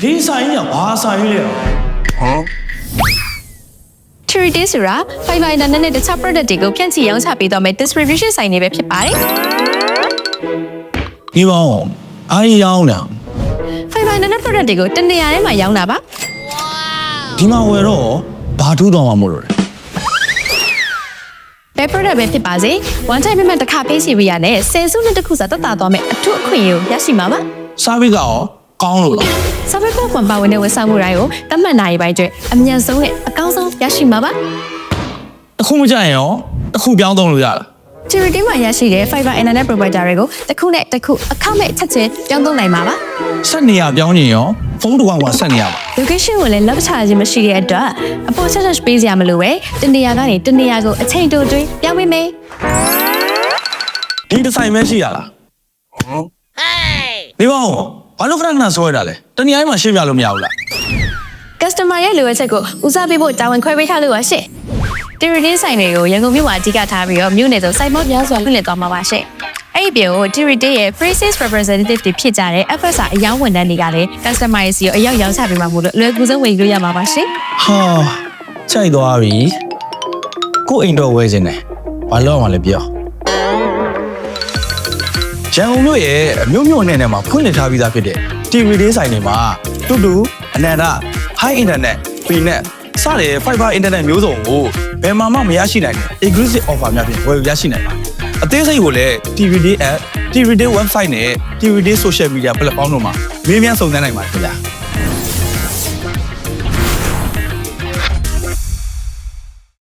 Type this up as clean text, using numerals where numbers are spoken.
ဒီဆိုင်ကဘာဆိုင်လဲဟမ် Charity ဆိုတာ Fiverr Internet နဲ့တခြား product တွေကိုဖြန့်ချိရောင်းချပေးတော့မယ့် distribution ဆိုင်တွေပဲဖြစ်ပါတယ် ဒီပေါင်းအားရရောင်းတာ Fiverr Internet product တွေကိုတနေရာထဲမှာရောင်းတာပါ ဒီမှာဝယ်တော့ဘာထူးတော်မှာမို့လို့ ဘယ် product ပဲဖြစ်ပါစေ one time payment တစ်ခါပေးစီပေးရတဲ့10စုနှစ်တစ်ခုစာတက်တာသွားမယ့်အထူးအခွင့်အရေးကိုရရှိမှာပါ service ကရောကောင်းလို့လား service ကွန်ပါဝင်တဲ့ဝန်ဆောင်မှုတိုင်းကိုတတ်မှတ်နိုင်ပိုင်းအတွက်အမြန်ဆုံးနဲ့အကောင်းဆုံးရရှိမှာပါ တစ်ခုမကြရင်ရောတစ်ခုပြောင်းသုံးလို့ရလား Charity မှာရရှိတဲ့ Fiverr Internet provider တွေကိုတစ်ခုနဲ့တစ်ခုအခမဲ့ချက်ချင်းပြောင်းသုံးနိုင်မှာပါ ဆက်နေရပြောင်းရင်ရောဖုန်းတစ်ကောင်ကဆက်နေရပါ location ကိုလည်းလက်ချခြင်းမရှိတဲ့အတွက်အပေါ်ချက်ချက်ပေးစရာမလိုပဲတနေရာကနေတနေရာကိုအချိန်တိုတွင်းပြောင်းပေးမယ် ဒီဒီဇိုင်ပဲရှိရလားဒီပေါင်းဘာလို့ခဏခဏဆွဲတာလဲတနည်းအားဖြင့်ရှင်းပြလို့မရဘူးလား customer ရဲ့လိုအပ်ချက်ကိုဦးစားပေးဖို့တာဝန်ခွဲပေးထားလို့ပါရှင့် Charity ဆိုင်တွေကိုရန်ကုန်မြို့မှာအဓိကထားပြီးတော့မြို့နယ်စုံစိုက်မောများစွာလွှင့်လည်သွားမှာပါရှင့်အဲ့ဒီပြင်ကို Charity ရဲ့ free sales representative တွေဖြစ်ကြတဲ့ FSR အယောင်းဝန်ထမ်းတွေကလည်း customer စီကိုအရောက်ရောင်းချပေးမှာမို့လို့လွယ်ကူဆုံးဝင်လို့ရမှာပါရှင့် ဟာကြိုက်သွားပြီကို့အိမ်တော့ဝဲခြင်းတယ်ဘာလို့အောင်လဲပြောရန်ကုန်မြို့ရဲ့အမျိုးမျိုးအနေနဲ့မှာဖွင့်လှစ်ထားပြီးသားဖြစ်တဲ့ TV ဆိုင်တွေမှာတူတူအနန္တ high internet freenet စတဲ့ fiber internet မျိုးစုံကိုဘယ်မှာမှမရရှိနိုင်တဲ့ exclusive offer များဖြင့်ဝယ်ယူရရှိနိုင်ပါတယ်အသေးစိတ်ကိုလည်း TV app TV website နဲ့ TV social media platform တို့မှာမေးမြန်းစုံစမ်းနိုင်ပါတယ်ခင်ဗျာ